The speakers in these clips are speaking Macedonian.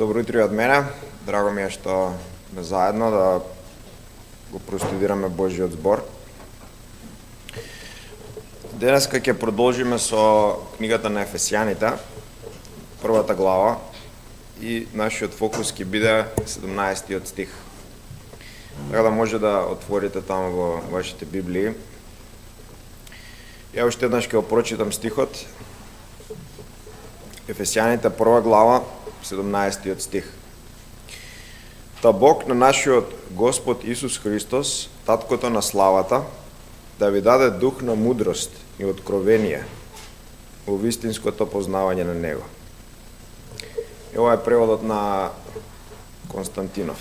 Добро утро и од мене. Драго ми е што сме заедно да го простудираме Божиот збор. Денеска ќе продолжиме со книгата на Ефесијаните, првата глава, и нашиот фокус ќе биде 17-тиот стих. Така да може да отворите таму во вашите Библии. Ја уште еднаш ќе го прочитам стихот. Ефесијаните, прва глава, 17-тиот стих. Та Бог на нашиот Господ Исус Христос, Таткото на славата, да ви даде дух на мудрост и откровение во вистинското познавање на Него. И ова е преводот на Константинов.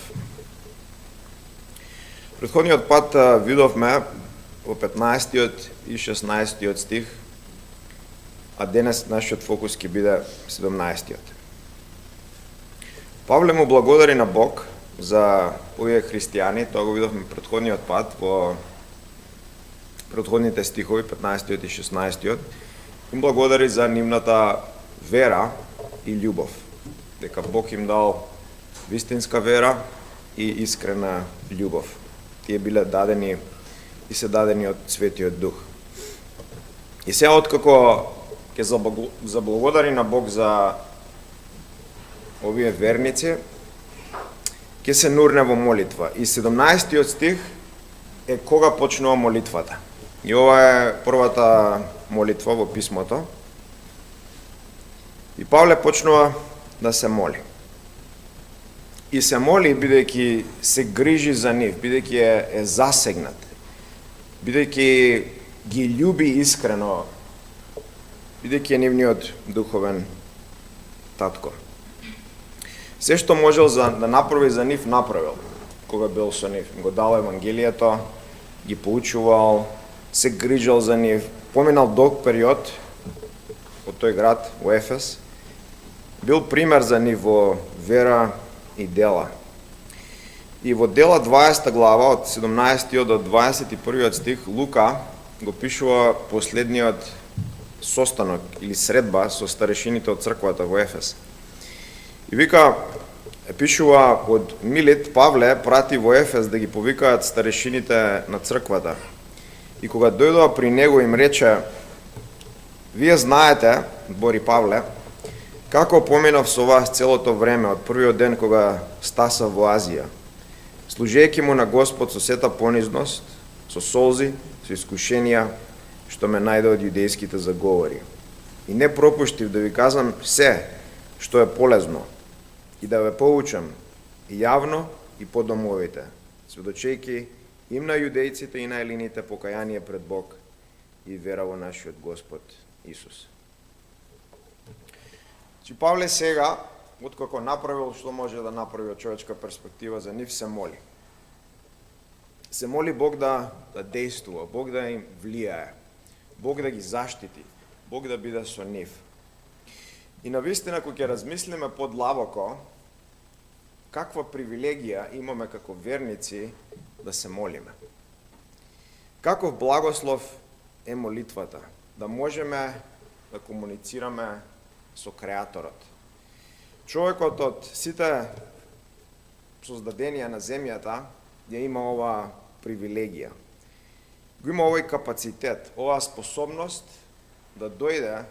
Предходниот пат видовме во 15-тиот и 16-тиот стих, а денес нашиот фокус ќе биде 17-тиот. Павле му благодари на Бог за овие христијани, тоа го видовме предходниот пат во предходните стихови, 15-тиот и 16-тиот, им благодари за нивната вера и љубов, дека Бог им дал вистинска вера и искрена љубов. Тие биле дадени и се дадени од Светиот Дух. И сега откако ќе заблагодари на Бог за овие верници, ќе се нурне во молитва. И 17-тиот стих е кога почнува молитвата. И ова е првата молитва во писмото. И Павле почнува да се моли. И се моли бидејќи се грижи за нив, бидејќи е засегнат, бидејќи ги љуби искрено, бидејќи е нивниот духовен татко. Се што можел да направи за нив, направил, кога бил со нив. Го дал Евангелието, ги поучувал, се грижал за нив, поминал долг период од тој град, во Ефес, бил пример за нив во вера и дела. И во Дела 20 глава, од 17 до 21 стих, Лука го пишува последниот состанок или средба со старешините од црквата во Ефес. И вика, пишува од Милит, Павле прати во Ефес да ги повикаат старешините на црквата. И кога дојдоа при него им рече: вие знаете, збори Павле, како поминав со вас целото време од првиот ден кога стасав во Азија, служејќи му на Господ со сета понизност, со солзи, со искушенија, што ме најде од јудејските заговори. И не пропуштив да ви казам се што е полезно и да ве поучам и јавно и по домовите, сведочејќи им на јудејците и на елините покаяние пред Бог и вера во нашиот Господ Исус. Павле сега, откако направил што може да направи од човечка перспектива за нив, се моли. Се моли Бог да действува, Бог да им влијае, Бог да ги заштити, Бог да биде со нив. И навистина, кога ќе размислиме подлабоко, каква привилегија имаме како верници да се молиме. Каков благослов е молитвата, да можеме да комуницираме со Креаторот. Човекот од сите создаденија на земјата ја има ова привилегија. Го има овој капацитет, оваа способност да дојде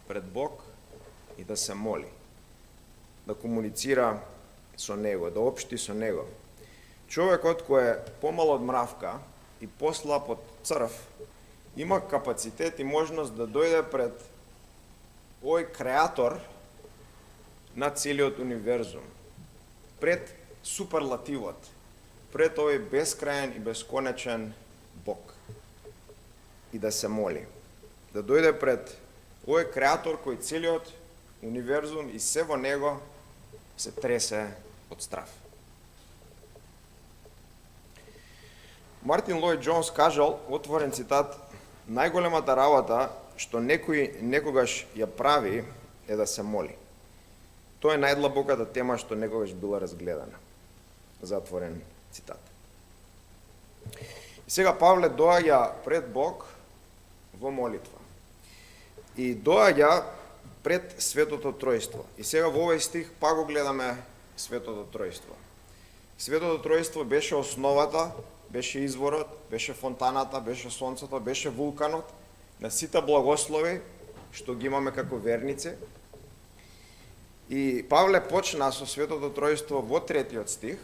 пред Бог и да се моли, да комуницира со Него, да општи со Него. Човекот кој е помал од мравка и послаб од црв, има капацитет и можност да дојде пред овој Креатор на целиот универзум, пред суперлативот, пред овој бескрајен и бесконечен Бог, и да се моли. Да дојде пред овој Креатор кој целиот универзум и се во него се тресе од страв. Мартин Лојд Џонс кажал, отворен цитат: најголемата работа што некој некогаш ја прави е да се моли. Тоа е најдлабоката тема што некогаш била разгледана. Затворен цитат. И сега Павле доаѓа пред Бог во молитва. И доаѓа пред Светото Тројство. И сега во овој стих пак го гледаме Светото Тројство. Светото Тројство беше основата, беше изворот, беше фонтаната, беше сонцето, беше вулканот на сите благослови што ги имаме како верници. И Павле почна со Светото Тројство во 3 стих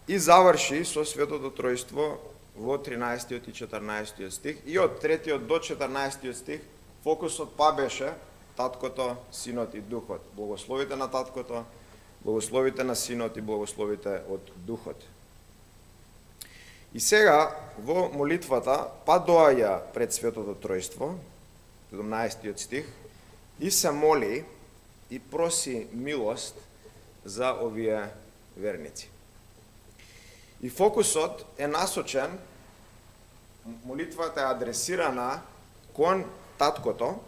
и заврши со Светото Тројство во 13 и 14 стих. И од 3 до 14 стих фокусот па беше Таткото, Синот и Духот. Благословите на Таткото, благословите на Синот и благословите од Духот. И сега во молитвата па доаѓа пред Светото Тројство, 17 стих, и се моли и проси милост за овие верници. И фокусот е насочен, молитвата е адресирана кон Таткото,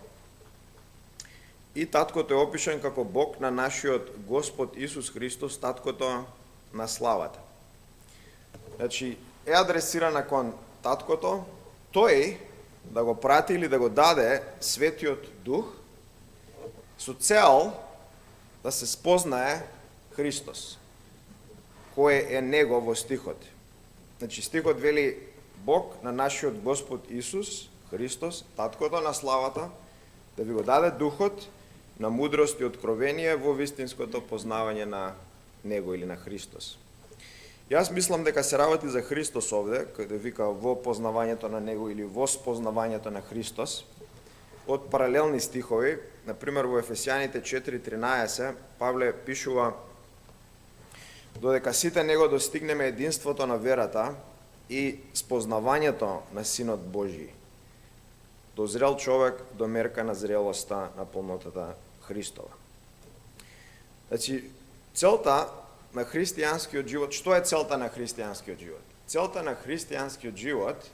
и Таткото е опишен како Бог на нашиот Господ Исус Христос, Таткото на славата. Значи, е адресирана кон Таткото, тој да го прати или да го даде Светиот Дух со цел да се спознае Христос, кој е Него во стихот. Значи, стихот вели Бог на нашиот Господ Исус Христос, Таткото на славата, да ви го даде Духот на мудрост и откровение во вистинското познавање на Него или на Христос. Јас мислам дека се работи за Христос овде, каде вика во познавањето на Него или во спознавањето на Христос, од паралелни стихови. Например, во Ефесијаните 4:13 Павле пишува: додека сите него достигнеме единството на верата и спознавањето на Синот Божи, дозрел човек до мерка на зрелоста на полнотата Христова. Значи, целта на христијанскиот живот, што е целта на христијанскиот живот? Целта на христијанскиот живот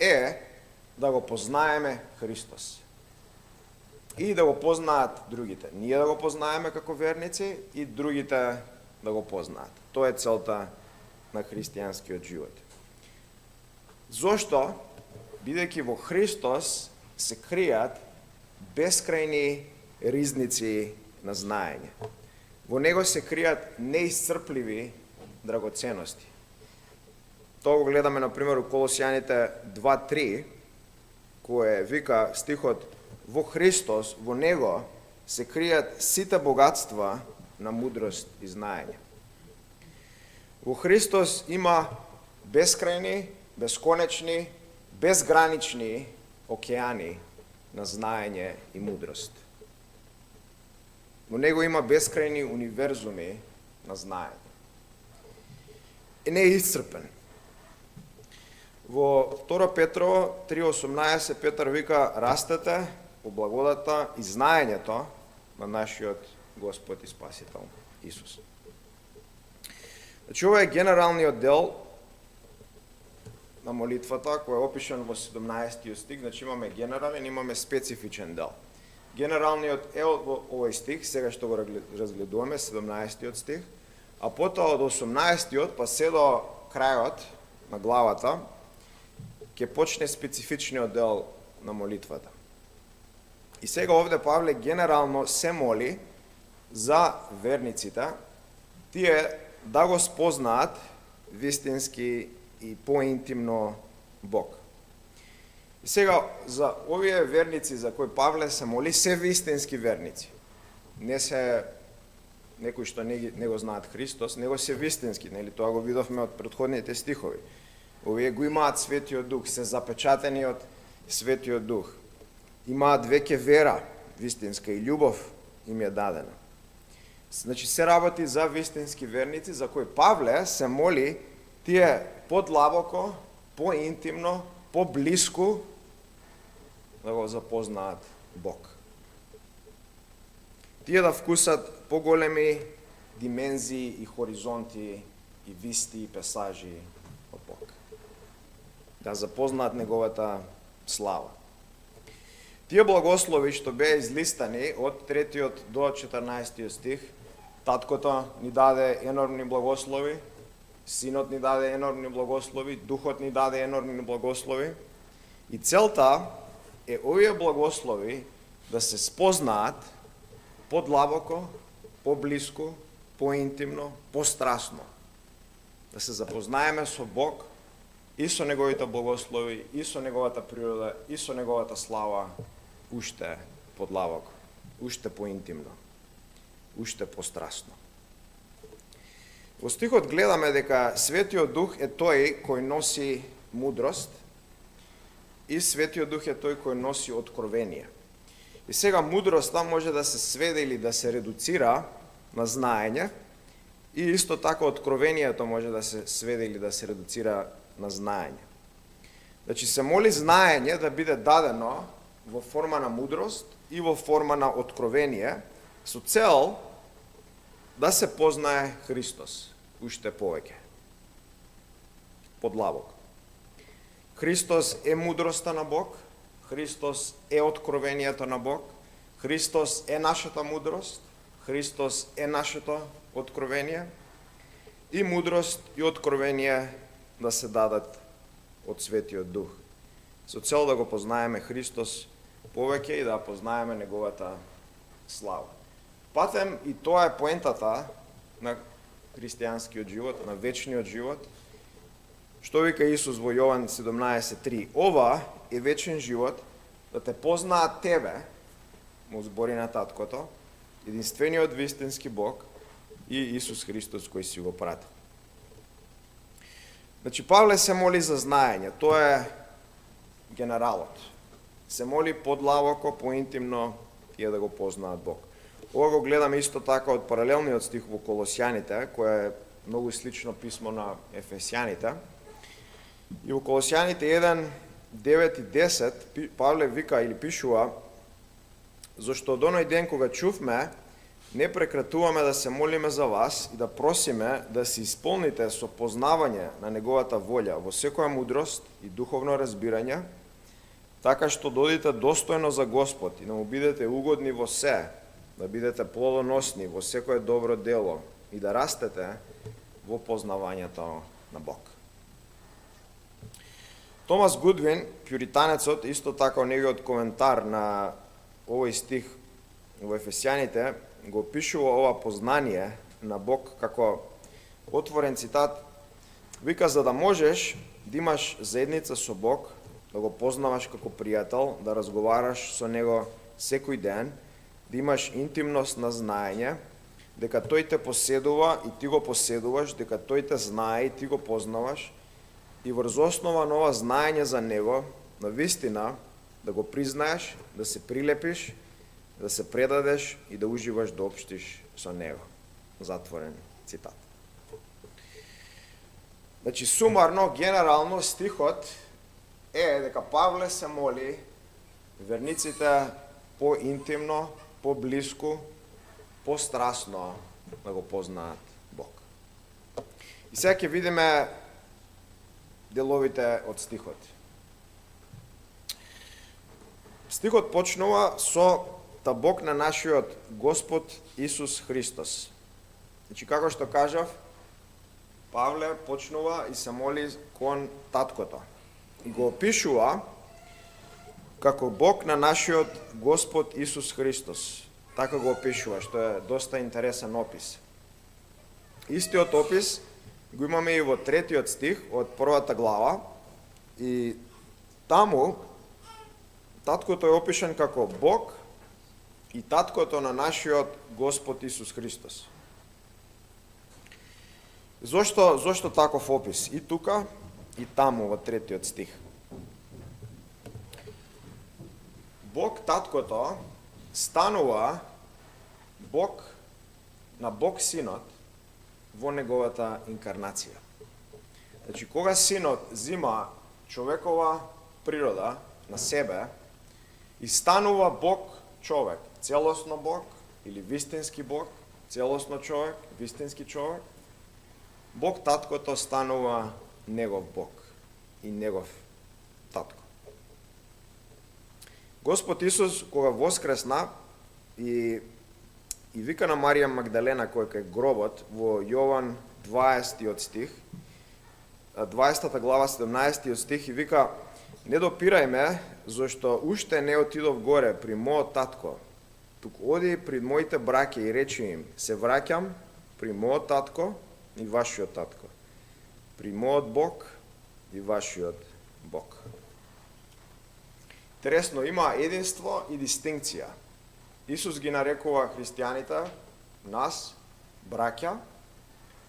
е да го познаеме Христос и да го познаат другите. Ние да го познаеме како верници и другите да го познаат. Тоа е целта на христијанскиот живот. Зошто? Бидејќи во Христос се кријат бескрајни ризници на знаење. Во Него се кријат неисцрпливи драгоценности. Тоа го гледаме, например, у Колосјаните 2:3, кое вика стихот: во Христос, во Него се кријат сите богатства на мудрост и знаење. Во Христос има бескрајни, бесконечни, безгранични океани на знаење и мудрост. Во Него има бескрајни универзуми на знаење. И не е исцрпен. Во 2 Петрово 3:18 Петар вика: растете по благодата и знаењето на нашиот Господ и Спасител Исус. Значи, ова е генералниот дел на молитвата, кој е опишен во 17 стих. Значи, имаме генерален, имаме специфичен дел. Генералниот е во овој стих, сега што го разгледуваме, 17 стих, а потоа од 18 па се до крајот на главата ќе почне специфичниот дел на молитвата. И сега овде Павле генерално се моли за верниците, тие да го спознаат вистински и поинтимно Бог. И сега за овие верници за кои Павле се моли, се вистински верници. Не се некои што не го знаат Христос, него се вистински, нели, тоа го видовме од претходните стихови. Овие го имаат Светиот Дух, се запечатени од Светиот Дух. Имаат веќе вера вистинска и љубов им е дадена. Значи се работи за вистински верници за кои Павле се моли тие подлабоко, поинтимно, поблиску да го запознаат Бог. Тие да вкусат поголеми димензии и хоризонти и висти и песажи од Бог. Да запознаат Неговата слава. Тие благослови што беа излистани од 3 до 14 стих, Таткото ни даде енормни благослови, Синот ни даде енормни благослови, Духот ни даде енормни благослови, и целта е овие благослови да се спознаат подлабоко, поблиско, поинтимно, пострастно. Да се запознаеме со Бог и со Неговите благослови, и со Неговата природа, и со Неговата слава, уште подлабоко, уште поинтимно, уште пострастно. Во стихот гледаме дека Светиот Дух е тој кој носи мудрост и Светиот Дух е тој кој носи откровение. И сега мудроста може да се сведе или да се редуцира на знаење и исто така откровението може да се сведе или да се редуцира на знаење. Значи се моли знаење да биде дадено во форма на мудрост и во форма на откровение со цел да се познае Христос уште повеќе. Подлабоко. Христос е мудроста на Бог, Христос е откровението на Бог, Христос е нашата мудрост, Христос е нашето откровение и мудрост и откровение да се дадат од Светиот Дух. Со цел да го познаеме Христос повеќе и да познаеме Неговата слава. Патем и тоа е поентата на христијанскиот живот, на вечниот живот. Што вика Исус во Јован 17:3? Ова е вечен живот, да те познаат тебе, му збори на Таткото, единствениот вистински Бог и Исус Христос кој си го пратил. Значи Павле се моли за знаење, тоа е генералот. Се моли подлабоко, поинтимно и да го познаат Бог. Ова го гледаме исто така од паралелниот стих во Колосјаните, кој е многу слично писмо на Ефесјаните. И во Колосјаните 1, 9 и 10 Павле вика или пишува: зашто од оној ден кога чувме, не прекратуваме да се молиме за вас и да просиме да се исполните со познавање на Неговата волја во секоја мудрост и духовно разбирање, така што додите достојно за Господ и да му бидете угодни во се, да бидете плодоносни во секое добро дело и да растете во познавањето на Бог. Томас Гудвин, пјуританецот, исто така во неговиот коментар на овој стих во Ефесјаните, го опишува ова познание на Бог како отворен цитат. Вика, за да можеш да имаш заедница со Бог, да го познаваш како пријател, да разговараш со Него секој ден, да имаш интимност на знаење, дека Тој те поседува и ти го поседуваш, дека Тој те знае и ти го познаваш, и врз основа на ова знаење за Него, на вистина, да го признаеш, да се прилепиш, да се предадеш и да уживаш да општиш со Него. Затворен цитат. Значи, сумарно, генерално, стихот е дека Павле се моли верниците по-интимно, по-блиско, по-страстно да го познаат Бог. И сега ќе видиме деловите од стихот. Стихот почнува со та Бог на нашиот Господ Исус Христос. Значи, како што кажав, Павле почнува и се моли кон Таткото. И го опишува како Бог на нашиот Господ Исус Христос. Така го опишува, што е доста интересен опис. Истиот опис го имаме и во 3-тиот стих од 1-та глава и таму Таткото е опишан како Бог и Таткото на нашиот Господ Исус Христос. Зошто таков опис? И тука, и таму во 3-тиот стих. Бог Таткото станува Бог на Бог Синот во Неговата инкарнација. Значи, кога Синот зима човекова природа на себе и станува Бог човек, целосно Бог или вистински Бог, целосно човек, вистински човек, Бог Таткото станува Негов Бог и Негов Татко. Господ Исус, кога воскресна и вика на Марија Магдалена која кај гробот во Јован 20 стих, 20 глава 17 стих, и вика: не допирај ме, зашто уште не отидов горе при мојот татко, туку оди пред моите браќа и речи им, се враќам при мојот татко и вашиот татко, при мојот Бог и вашиот Бог. Интересно, има единство и дистинкција. Исус ги нарекува христијаните, нас, браќа,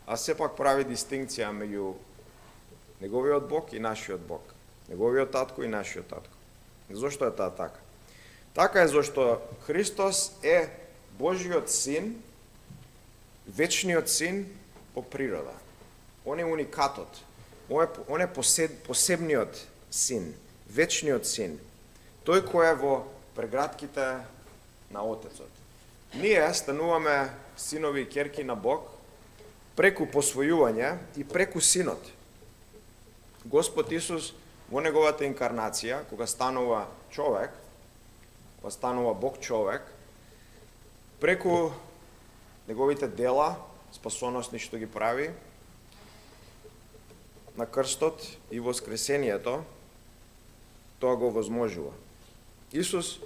а сепак прави дистинкција меѓу неговиот Бог и нашиот Бог, неговиот татко и нашиот татко. Зошто е таа така? Така е зашто Христос е Божиот син, вечниот син по природа. Он е уникатот, он е посебниот син, вечниот син. Тој кој е во прегратките на Отецот. Ние стануваме синови и ќерки на Бог преку посвојување и преку синот. Господ Исус во неговата инкарнација, кога станува човек, кога станува Бог човек, преку неговите дела, спасоносни што ги прави, на крстот и воскресението, тоа го возможува. Исус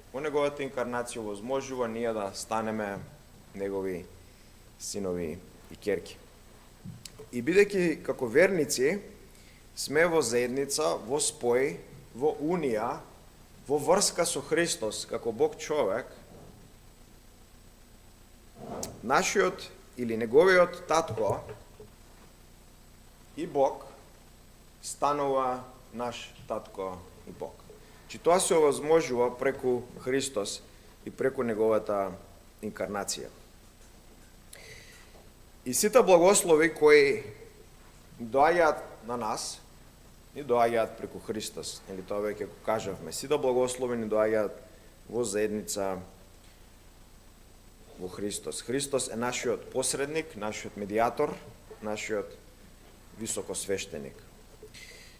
во неговата инкарнација возможува ние да станеме негови синови и ќерки. И бидејќи како верници сме во заедница, во спој, во унија, во врска со Христос како Бог човек, нашиот или неговиот татко и Бог станува наш татко и Бог. Че тоа се овозможува преку Христос и преку неговата инкарнација. И сите благослови кои доаѓаат на нас, ни доаѓаат преку Христос, или тоа веќе го кажавме. Сите благослови ни доаѓаат во заедница во Христос. Христос е нашиот посредник, нашиот медиатор, нашиот високосвештеник.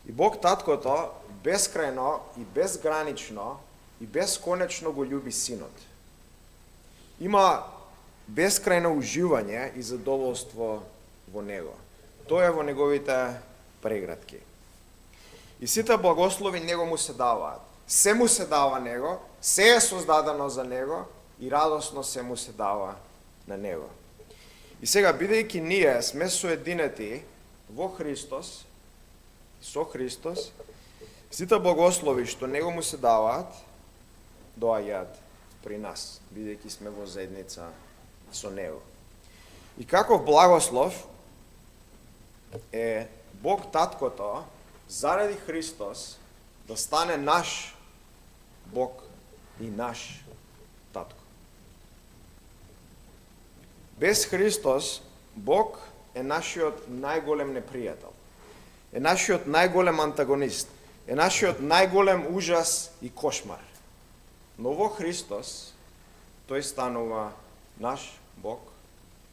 И Бог таткото бескрајно и безгранично и бесконечно го љуби синот. Има бескрајно уживање и задоволство во него. Тоа е во неговите прегратки. И сите благослови него му се даваат. Се му се дава него, се е создадено за него и радосно се му се дава на него. И сега, бидејќи ние сме соединети во Христос, со Христос, сите благослови што него му се даваат, доаѓаат при нас, бидејќи сме во заедница со него. И каков благослов е Бог таткото заради Христос да стане наш Бог и наш татко. Без Христос Бог е нашиот најголем непријател, е нашиот најголем антагонист, е нашиот најголем ужас и кошмар. Но во Христос тој станува наш Бог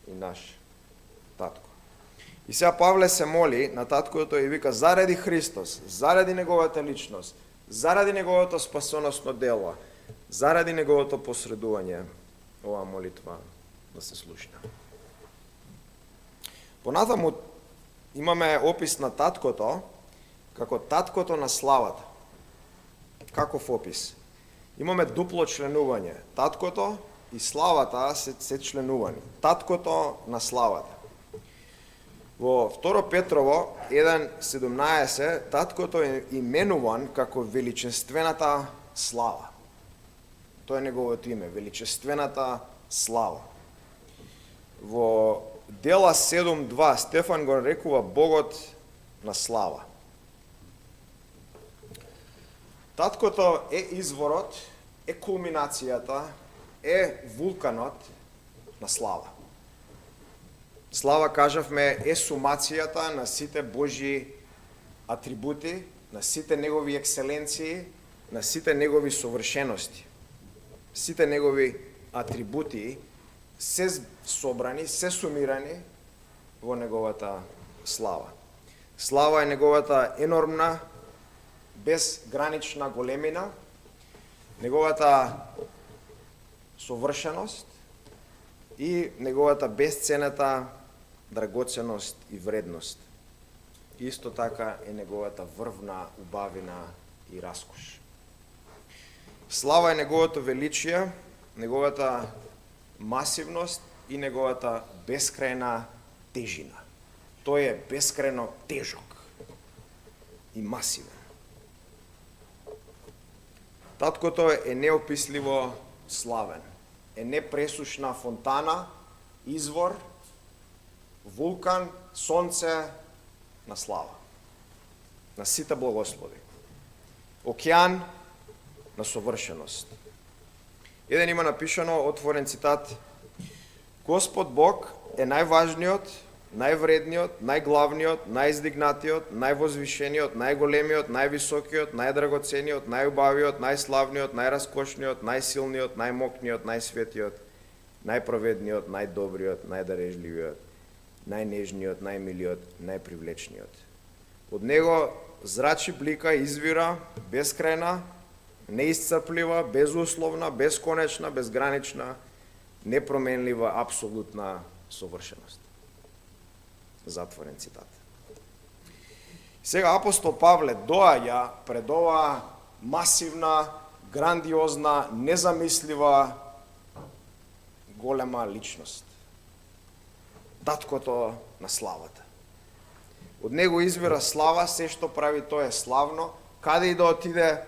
и наш татко. И сега Павле се моли на таткото и вика, заради Христос, заради неговата личност, заради неговото спасоносно дело, заради неговото посредување, оваа молитва да се слушна. Понатаму имаме опис на таткото како таткото на славата. Каков опис? Имаме дупло членување. Таткото и славата се членувани. Таткото на славата. Во 2 Петрово 1:17 таткото е именуван како величествената слава. Тоа е неговото име, величествената слава. Во Дела 7:2 Стефан го нарекува Богот на слава. Таткото е изворот, е кулминацијата, е вулканот на слава. Слава, кажавме, е сумацијата на сите Божји атрибути, на сите негови екселенции, на сите негови совршености. Сите негови атрибути се собрани, се сумирани во неговата слава. Слава е неговата енормна, безгранична големина, неговата совршеност и неговата безцената драгоценост и вредност. Исто така е неговата врвна убавина и раскош. Слава е неговото величие, неговата масивност и неговата безкрајна тежина. Тој е безкрајно тежок и масивен. Таткото е неописливо славен, е непресушна фонтана, извор, вулкан, сонце на слава, на сите благослови, океан на совршеност. Еден има напишано, отворен цитат: Господ Бог е најважниот, највредниот, најглавниот, најиздигнатиот, највозвишениот, најголемиот, највисокиот, најдрагоцениот, најубавиот, најславниот, најраскошниот, најсилниот, најмокниот, најсветиот, најправедниот, најдобриот, најдарежливиот, најнежниот, најмилиот, најпривлечниот. Од него зрачи блика извира, безкрајна, неисцрплива, безусловна, безконечна, безгранична, непроменлива, апсолутна совршеност. Затворен цитат. Сега апостол Павле доаѓа пред оваа масивна, грандиозна, незамислива, голема личност. Таткото на славата. Од него извира слава, се што прави тој е славно, каде и да отиде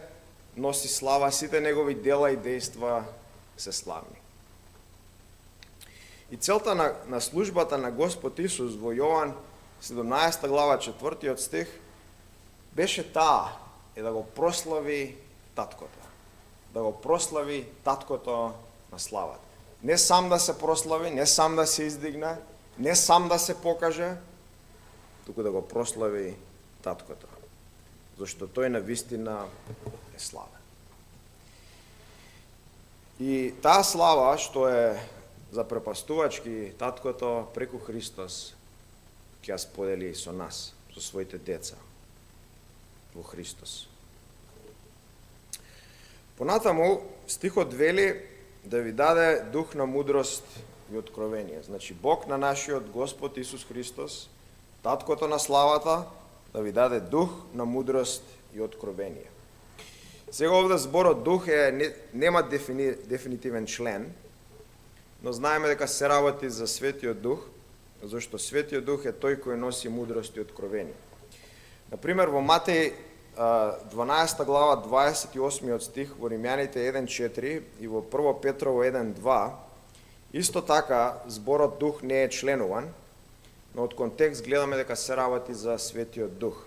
носи слава, сите негови дела и дејства се славни. И целта на службата на Господ Исус во Јован 17 глава 4 стих беше таа, е да го прослави таткото. Да го прослави таткото на славата. Не сам да се прослави, не сам да се издигне, не сам да се покаже, туку да го прослави таткото. Зашто тој навистина е славен. И таа слава што е запрепастувачки таткото преку Христос ќе ја сподели со нас, со своите деца во Христос. Понатаму стихот вели да ви даде дух на мудрост и откровение. Значи Бог на нашиот Господ Исус Христос, таткото на славата, да ви даде дух на мудрост и откровение. Сега овде зборот дух нема дефинитивен член, но знаеме дека се работи за Светиот Дух, зашто Светиот Дух е тој кој носи мудрост и откровение. Например, во Матеј 12 глава 28 стих, во Римјаните 1.4 и во 1 Петрово 1.2, исто така зборот дух не е членуван, но од контекст гледаме дека се работи за Светиот Дух.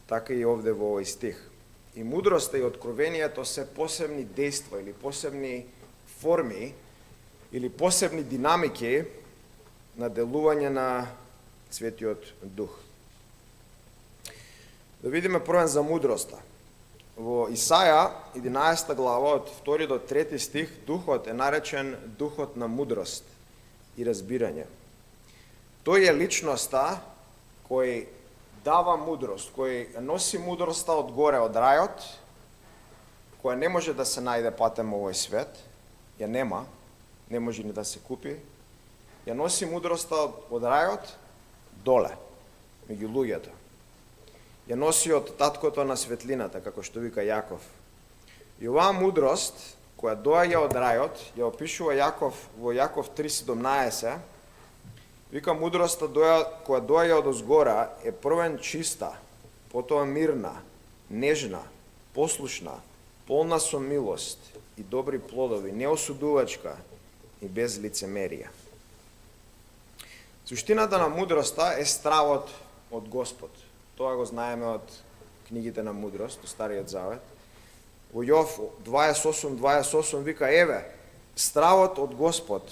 Така и овде во овој стих. И мудроста и откровението се посебни дејства или посебни форми или посебни динамики на делување на Светиот Дух. Да видиме првен за мудроста. Во Исаја 11 глава од 2 до 3 стих духот е наречен духот на мудрост и разбирање. Тој е личноста кој дава мудрост, кој носи мудроста од горе од рајот, која не може да се најде патем овој свет, ја нема, не може ни да се купи, ја носи мудроста од рајот доле, меѓу луѓето. Ја носи од таткото на светлината, како што вика Јаков. И оваа мудрост, која доаѓа од рајот, ја опишува Јаков во Јаков 3.17, вика мудроста која доаѓа од озгора е првен чиста, потоа мирна, нежна, послушна, полна со милост и добри плодови, неосудувачка и без лицемерие. Суштината на мудроста е стравот од Господ. Тоа го знаеме од книгите на мудрост, од Стариот Завет. Во Јов 28 вика, еве, стравот од Господ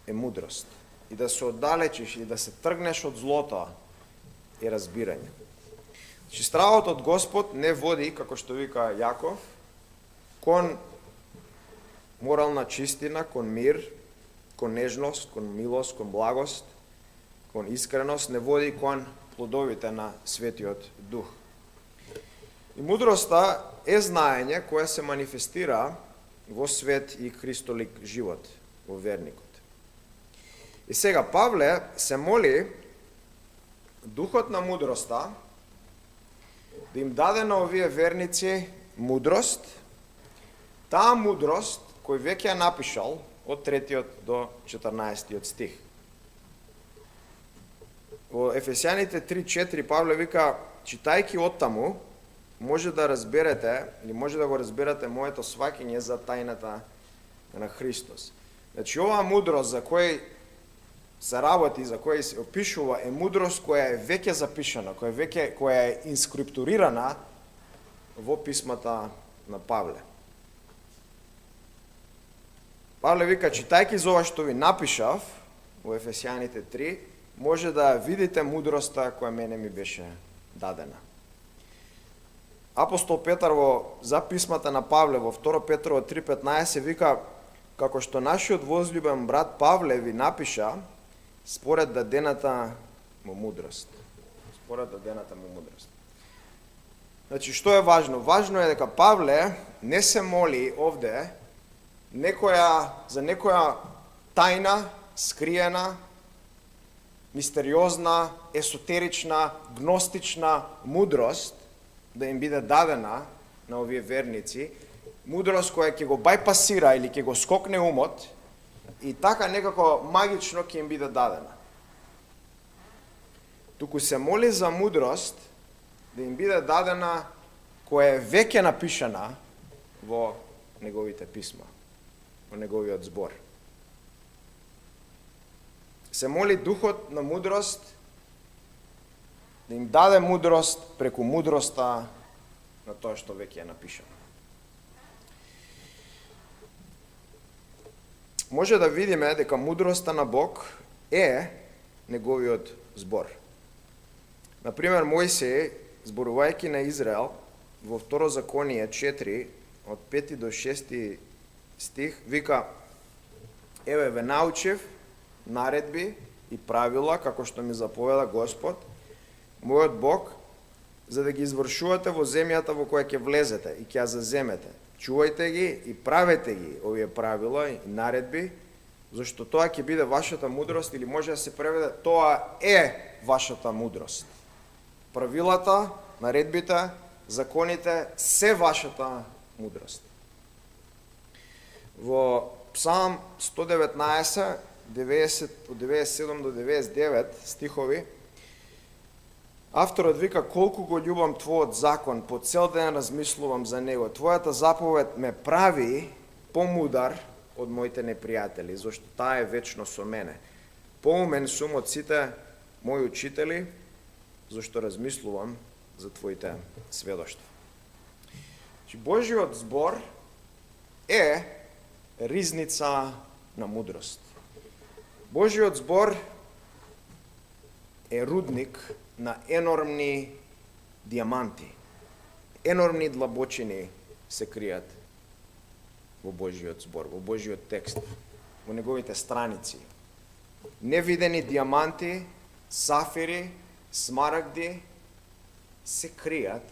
е мудрост. И да се оддалечиш и да се тргнеш од злото е разбирање. Значи, стравот од Господ не води, како што вика Јаков, кон морална чистина, кон мир, кон нежност, кон милост, кон благост, кон искреност, не води кон плодовите на Светиот Дух. И мудроста е знаење кое се манифестира во свет и христолик живот во верникот. И сега Павле се моли духот на мудроста да им даде на овие верници мудрост, таа мудрост кој веќе ја напишал од 3 до 14 стих. Во Ефесјаните 3:4 Павле вика, читајќи оттаму, може да разберете, или може да го разберете моето сваќање за тајната на Христос. Значи, оваа мудрост за кој се работи, за кој се опишува, е мудрост која е веќе запишана, која е инскриптурирана во писмата на Павле. Павле вика, читајќи за ова што ви напишав, во Ефесјаните 3, може да видите мудроста која мене ми беше дадена. Апостол Петар за писмата на Павле во 2 Петрово 3:15 вика, како што нашиот возлюбен брат Павле ви напиша, според дадената му мудрост. Според дадената му мудрост. Значи, што е важно? Важно е дека Павле не се моли овде за некоја тајна, скриена, мистериозна, есотерична, гностична мудрост да им биде дадена на овие верници, мудрост која ќе го бајпасира или ќе го скокне умот и така некако магично ќе им биде дадена. Туку се моли за мудрост да им биде дадена која е веќе напишана во неговите писма, во неговиот збор. Се моли Духот на мудрост да им даде мудрост преку мудроста на тоа што веќе е напишано. Може да видиме дека мудроста на Бог е неговиот збор. Например, Мојсеј, зборувајќи на Израел, во 2 Законие 4, од 5 до 6 стих, вика, еве ве научив наредби и правила, како што ми заповеда Господ, мојот Бог, за да ги извршувате во земјата во која ќе влезете и ќе ја заземете. Чувајте ги и правете ги овие правила и наредби, зашто тоа ќе биде вашата мудрост, или може да се преведе, тоа е вашата мудрост. Правилата, наредбите, законите, се вашата мудрост. Во Псалм 119, 97 до 99 стихови, авторот вика, колку го љубам Твојот закон, по цел ден размислувам за него. Твојата заповед ме прави помудар од моите непријатели, зашто таа е вечно со мене. Поумен сум од сите мои учители, зашто размислувам за Твоите сведоштва. Божиот збор е ризница на мудрост. Божиот збор е рудник на енормни диаманти. Енормни длабочини се кријат во Божиот збор, во Божиот текст, во неговите страници. Невидени диаманти, сафири, смарагди се кријат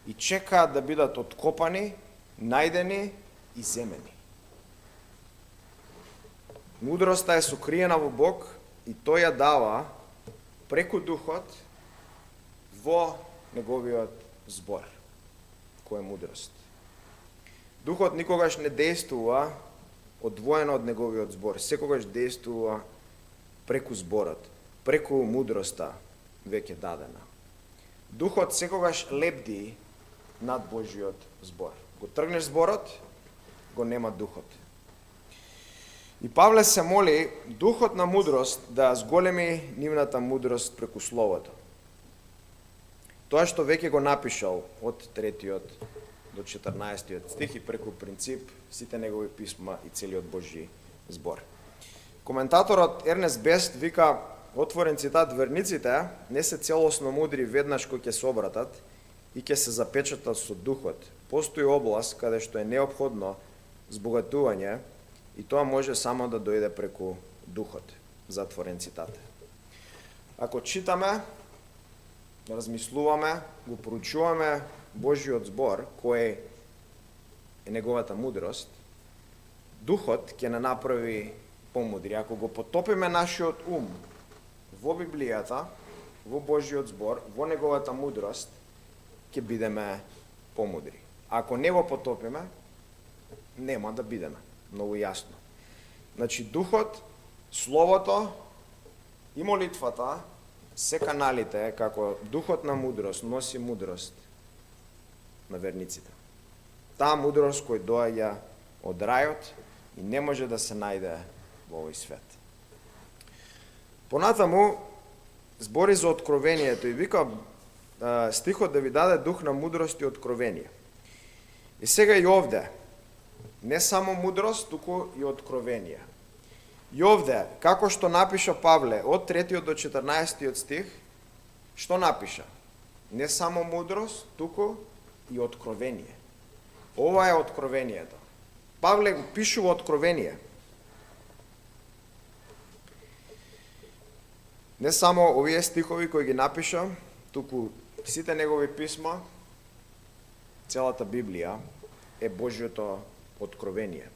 и чекаат да бидат откопани, најдени и земени. Мудроста е сокриена во Бог и тој ја дава преку Духот во неговиот збор, кој е мудрост. Духот никогаш не действува одвоено од неговиот збор, секогаш действува преку зборот, преку мудроста веќе дадена. Духот секогаш лепди над Божиот збор. Го тргнеш зборот, го нема Духот. И Павле се моли Духот на мудрост да зголеми нивната мудрост преку Словото. Тоа што веќе го напишал од 3 до 14 стих и преку принцип сите негови писма и целиот Божи збор. Коментаторот Ернест Бест вика, отворен цитат, верниците не се целосно мудри веднаш кој ќе се обратат и ќе се запечатат со Духот. Постои област каде што е неопходно збогатување и тоа може само да дојде преку Духот. Затворен цитат. Ако читаме, размислуваме, го проучуваме Божиот збор, кој е неговата мудрост, Духот ќе не направи помудри. Ако го потопиме нашиот ум во Библијата, во Божиот збор, во неговата мудрост, ќе бидеме помудри. Ако не го потопиме, нема да бидеме. Многу јасно. Значи, духот, словото и молитвата се каналите како духот на мудрост носи мудрост на верниците. Таа мудрост кој доаѓа од рајот и не може да се најде во овој свет. Понатаму збори за откровението и вика стихот да ви даде дух на мудрост и откровение. И сега и овде, не само мудрост, туку и откровение. И овде, како што напиша Павле од 3 до 14 стих, што напиша? Не само мудрост, туку и откровение. Ова е откровението. Павле го пишува откровение. Не само овие стихови кои ги напиша, туку сите негови писма, целата Библија е Божјото откровение.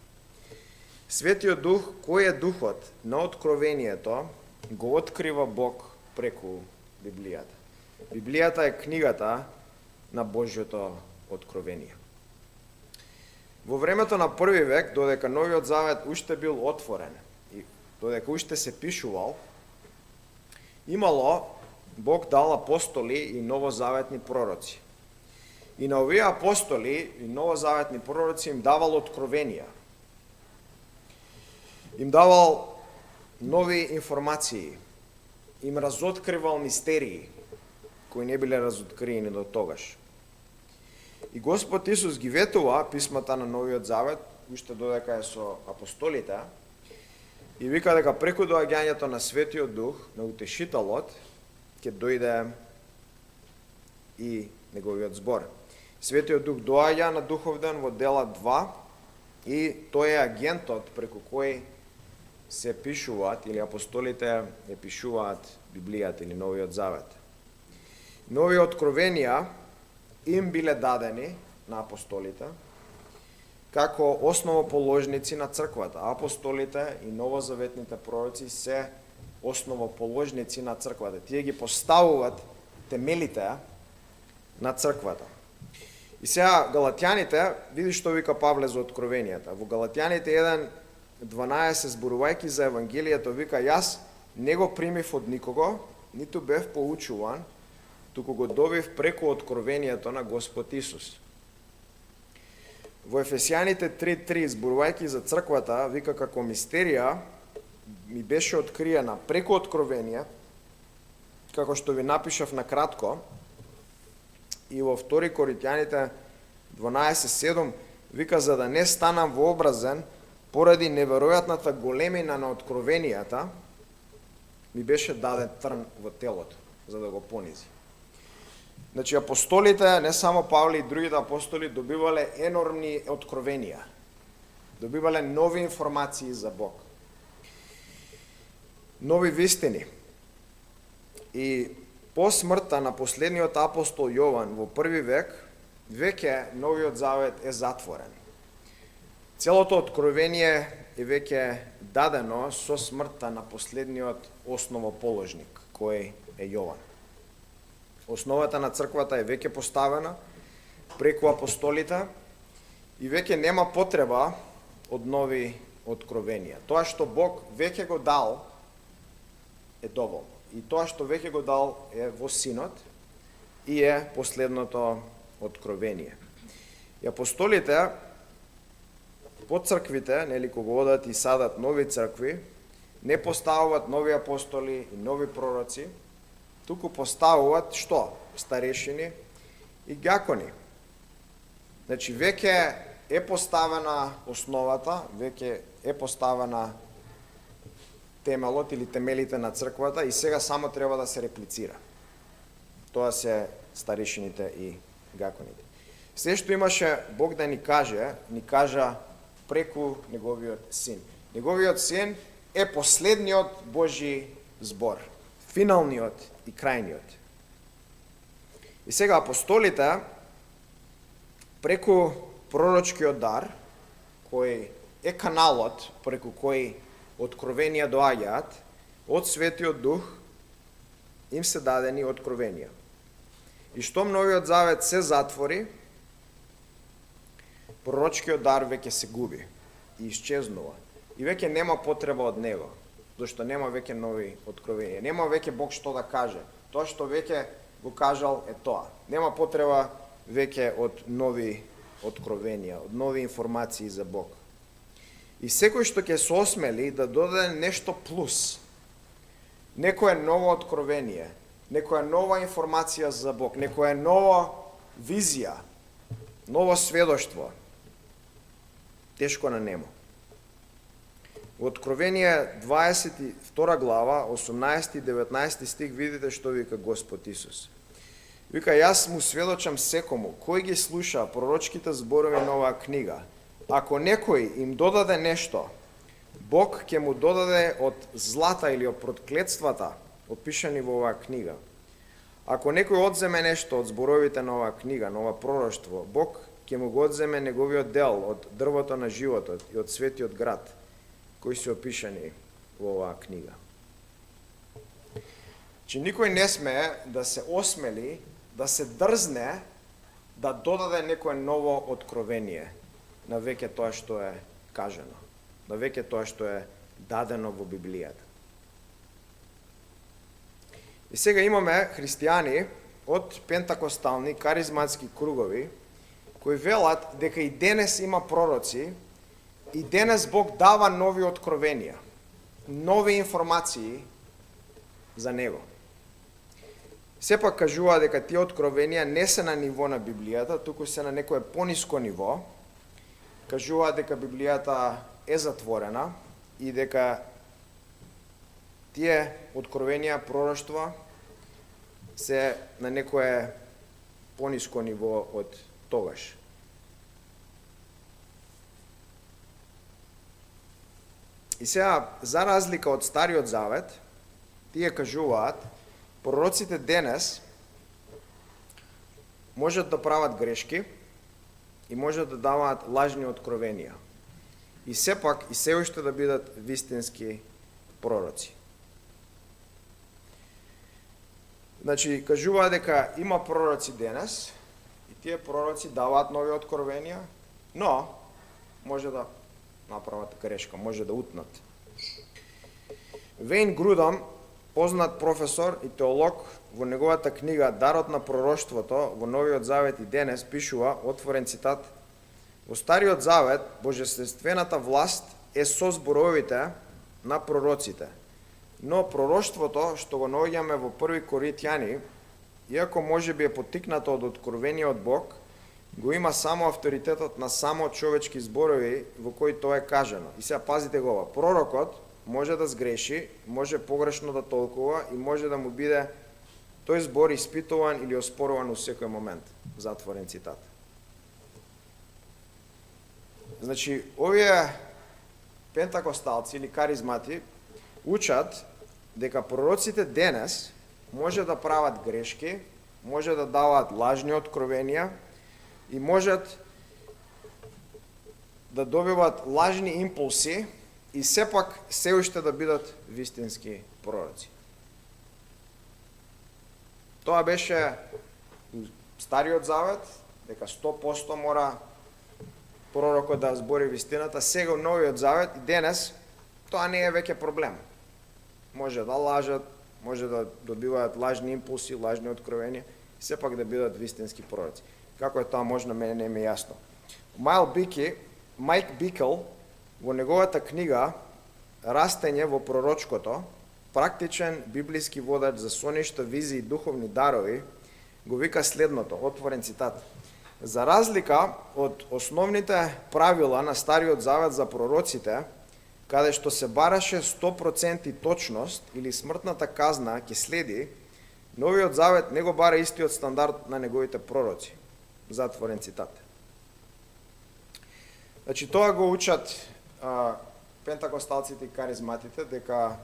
Светиот Дух, кој е духот на откровението, го открива Бог преку Библијата. Библијата е книгата на Божјото откровение. Во времето на први век, додека Новиот Завет уште бил отворен и додека уште се пишувал, имало Бог дал апостоли и новозаветни пророци. И на овие апостоли и новозаветни пророци им давал откровенија. Им давал нови информации, им разоткривал мистерии кои не биле разоткриени до тогаш. И Господ Исус ги ветува писмата на Новиот Завет, уште додека е со апостолите, и вика дека преку доаѓањето на Светиот Дух, на Утешителот, ќе дојде и неговиот збор. Светиот Дух доаѓа на Духовден во Дела 2 и тој е агентот преку кој се пишуваат, или апостолите ја пишуваат Библијата или Новиот Завет. Нови откровенија им биле дадени на апостолите како основоположници на црквата. Апостолите и новозаветните пророци се основоположници на црквата. Тие ги поставуваат темелите на црквата. И сега Галатјаните, види што вика Павле за откровенијата. Во Галатјаните 1:12 зборувајќи за Евангелието, вика: јас не го примив од никого, ниту бев поучуван, туку го добив преку откровението на Господ Исус. Во Ефесијаните 3:3 зборувајќи за црквата, вика: како мистерија ми беше откриена преку откровение, како што ви напишав на кратко. И во 2 Коринтијаните 12:7 вика: за да не станам вообразен поради неверојатната големина на откровенијата, ми беше даден трн во телото, за да го понизи. Значи, апостолите, не само Павле и другите апостоли, добивале енормни откровенија. Добивале нови информации за Бог. Нови вистини. И по смртта на последниот апостол Јован во први век, веќе Новиот Завет е затворен. Целото откровение е веќе дадено со смртта на последниот основоположник, кој е Јован. Основата на црквата е веќе поставена преку апостолите и веќе нема потреба од нови откровенија. Тоа што Бог веќе го дал е доволно. И тоа што веќе го дал е во Синот и е последното откровение. И апостолите по црквите, нели, кога одат и садат нови цркви, не поставуваат нови апостоли и нови пророци, туку поставуваат што? Старешини и ѓакони. Значи, веќе е поставена основата, веќе е поставена темелот или темелите на црквата и сега само треба да се реплицира. Тоа се старешините и ѓаконите. Се што имаше Бог да ни кажа преку неговиот син. Неговиот син е последниот Божи збор, финалниот и крајниот. И сега апостолите преку пророчкиот дар, кој е каналот преку кој откровенија доаѓаат од Светиот Дух, им се дадени откровенија. И штом Новиот Завет се затвори, пророчкиот дар веќе се губи и исчезнува. И веќе нема потреба од него, зашто нема веќе нови откровенија. Нема веќе Бог што да каже. Тоа што веќе го кажал е тоа. Нема потреба веќе од нови откровенија, од нови информации за Бог. И секој што ќе се осмели да додаде нешто плюс, некое ново откровение, некоја нова информација за Бог, некоја нова визија, ново сведоштво, тешко на нему. Во Откровение 22 глава, 18 и 19 стих видите што вика Господ Исус. Вика, јас му сведочам секому, кој ги слуша пророчките зборови на оваа книга. Ако некој им додаде нешто, Бог ќе му додаде од злата или од проклетствата, опишани во оваа книга. Ако некој одземе нешто од зборовите на оваа книга, на ова пророштво, Бог ќе му го одземе неговиот дел од дрвото на животот и од светиот град, кои се опишани во оваа книга. Че никој не смее да се осмели, да се дрзне, да додаде некое ново откровение на веќе тоа што е кажено, на веќе тоа што е дадено во Библијата. И сега имаме христијани од пентакостални, каризматски кругови, кои велат дека и денес има пророци, и денес Бог дава нови откровенија, нови информации за Него. Сепак кажува дека тие откровенија не се на ниво на Библијата, туку се на некое пониско ниво. Кажува дека Библијата е затворена и дека тие откровенија, пророштва се на некое пониско ниво од тогаш. И сега, за разлика од Стариот Завет, тие кажуваат, пророците денес можат да прават грешки и можат да даваат лажни откровенија. И сепак, и се уште да бидат вистински пророци. Значи, кажува дека има пророци денес, и тие пророци даваат нови откровенија, но може да направат грешка, може да утнат. Вейн Грудам, познат професор и теолог, во неговата книга Дарот на пророштвото во Новиот Завет и денес пишува, отворен цитат: во Стариот Завет божествената власт е со зборовите на пророците, но пророштвото што го наоѓаме во 1 Коринтијани, иако може би е потикнато од откровение од Бог, го има само авторитетот на само човечки зборови во кои тоа е кажано. И сега пазите го ова, пророкот може да сгреши, може погрешно да толкува и може да му биде тој збор испитуван или оспоруван во секој момент. Затворен цитат. Значи, овие пентакосталци или каризмати учат дека пророците денес може да прават грешки, може да даваат лажни откровенија и можат да добиваат лажни импулси и сепак се уште да бидат вистински пророци. Тоа беше Стариот Завет, дека 100% мора пророкот да збори вистината. Сега во Новиот Завет и денес тоа не е веќе проблем. Може да лажат, може да добиваат лажни импулси, лажни откровенија, сепак да бидат вистински пророци. Како е тоа можно, мене не ми е јасно. Майк Бикел во неговата книга Растење во пророчкото, практичен библиски водач за соништа, визии и духовни дарови, го вика следното, отворен цитат: за разлика од основните правила на Стариот Завет за пророците, каде што се бараше 100% точност или смртната казна ќе следи, Новиот Завет не го бара истиот стандард на неговите пророци. Затворен цитат. Значи, тоа го учат пентакосталците и каризматите, дека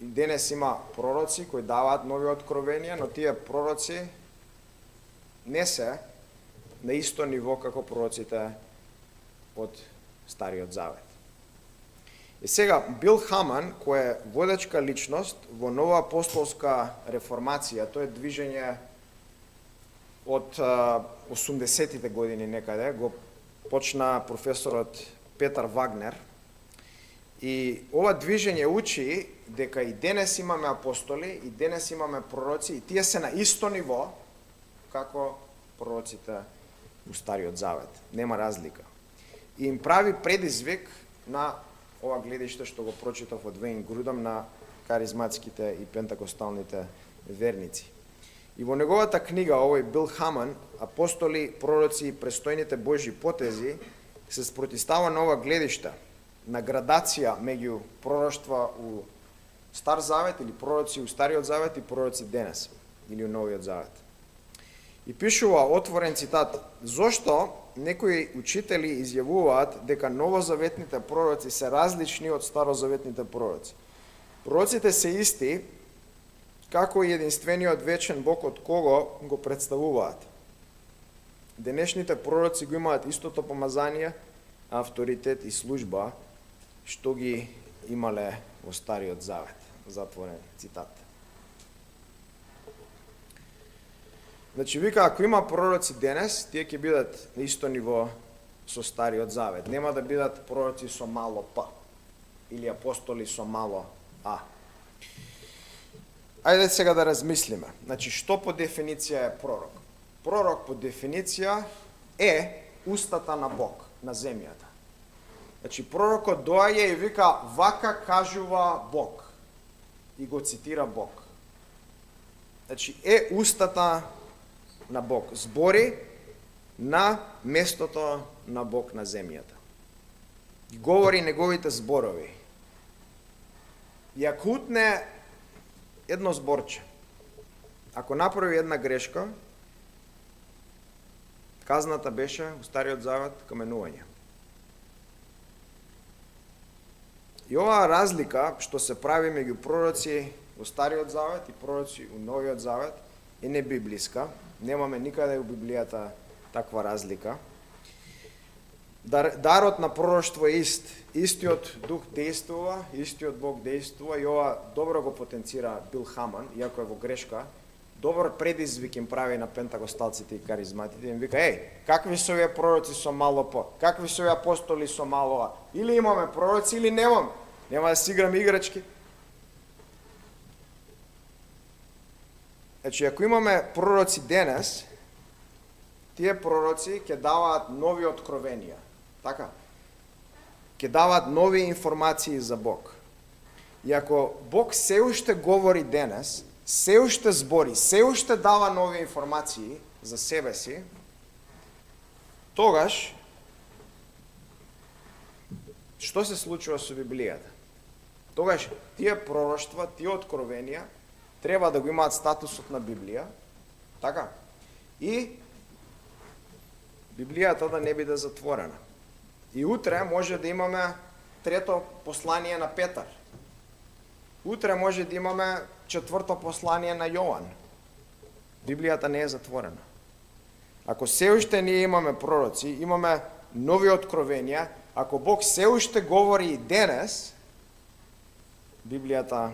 и денес има пророци кои даваат нови откровенија, но тие пророци не се на исто ниво како пророците од Стариот Завет. И сега, Бил Хаман, кој е водечка личност во нова апостолска реформација, тоа е движење од 80-тите години некаде го почна професорот Петар Вагнер. И ова движење учи дека и денес имаме апостоли, и денес имаме пророци, и тие се на исто ниво како пророците у Стариот Завет. Нема разлика. И им прави предизвик на ова гледиште што го прочитав од Вейн Грудам на каризматските и пентакосталните верници. И во неговата книга, овој Бил Хаман, апостоли, пророци и престојните Божји потези, се спротистава на ова гледиште на градација меѓу пророштва у Стар Завет или пророци у Стариот Завет и пророци денес или у Новиот Завет. И пишува отворен цитат: зошто некои учители изјавуваат дека новозаветните пророци се различни од старозаветните пророци. Пророците се исти, како и единствениот вечен Бог од кого го представуваат. Денешните пророци го имаат истото помазание, авторитет и служба што ги имале во Стариот Завет. Затворен цитат. Значи, вика, ако има пророци денес, тие ќе бидат на исто ниво со Стариот Завет. Нема да бидат пророци со мало П или апостоли со мало А. Ајде сега да размислиме. Значи, што по дефиниција е пророк? Пророк по дефиниција е устата на Бог на земјата. Значи, пророкот доаѓа и вика, вака кажува Бог. И го цитира Бог. Значи, е устата на Бог. Збори на местото на Бог на земјата. И говори неговите зборови. И ако утне едно зборче, ако направи една грешка, казната беше у Стариот Завет каменување. И оваа разлика што се прави меѓу пророци во Стариот Завет и пророци у Новиот Завет е не библиска. Немаме никаде у Библијата таква разлика. Дарот на пророштво е ист. Истиот дух действува, истиот Бог действува и ова добро го потенцира Бил Хаман, иако е во грешка. Добар предизвик им прави на пентакосталците и каризматите. Им вика, какви се овие пророци со мало П? Какви се овие апостоли со мало А? Или имаме пророци, или немаме. Нема да си играме играчки. Значи, ако имаме пророци денес, тие пророци ќе даваат нови откровенија. Така? Ќе даваат нови информации за Бог. И ако Бог се уште говори денес, се уште збори, се уште дава нови информации за себе си, тогаш, што се случува со Библијата? Тогаш, тие пророштва, тие откровенија, треба да го имаат статусот на Библија, така? И Библијата да не биде затворена. И утре може да имаме трето послание на Петар. Утре може да имаме четврто послание на Јован. Библијата не е затворена. Ако се уште ние имаме пророци, имаме нови откровенија, ако Бог се уште говори и денес, Библијата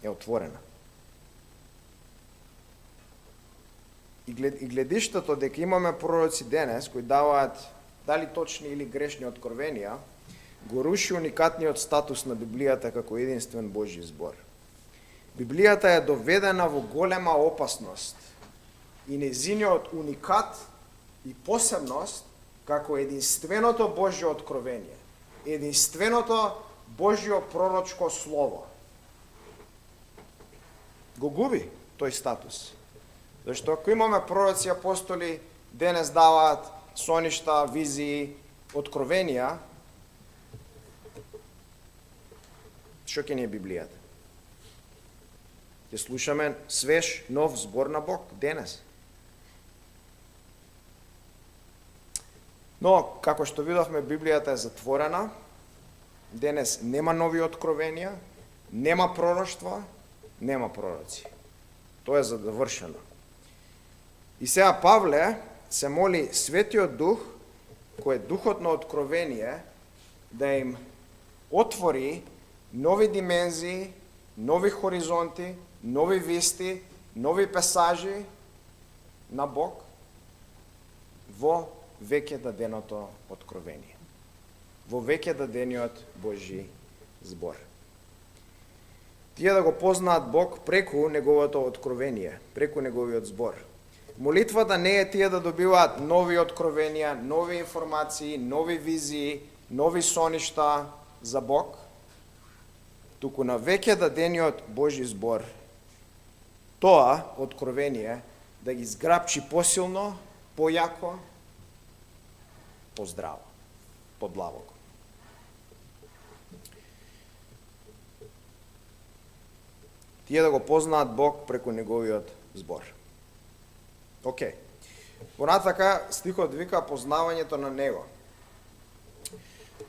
е отворена. И гледиштето дека имаме пророци денес, кои даваат дали точни или грешни откровенија, го руши уникатниот статус на Библијата како единствен Божји збор. Библијата е доведена во голема опасност и незиниот уникат и посебност како единственото Божјо откровение, единственото Божјо пророчко слово. Го губи тој статус. Зашто ако имаме пророци и апостоли, денес даваат соништа, визии, откровенија, што ќе ни е Библијата? Ќе слушаме свеж, нов збор на Бог денес. Но, како што видовме, Библијата е затворена, денес нема нови откровенија, нема пророштва, нема пророци. Тоа е завршено. И сега Павле се моли Светиот Дух, кој е духот на откровение, да им отвори нови димензии, нови хоризонти, нови висти, нови песажи на Бог во веќе даденото откровение, во веќе дадениот Божи збор. Тие да го познаат Бог преку неговото откровение, преку неговиот збор. Молитвата не е тие да добиваат нови откровенија, нови информации, нови визии, нови соништа за Бог, туку на веќе дадениот Божи збор, тоа откровение да ги зграпчи посилно, појако, поздраво, подлабоко. Тие да го познаат Бог преку неговиот збор. Океј. Понатака стихот вика познавањето на Него.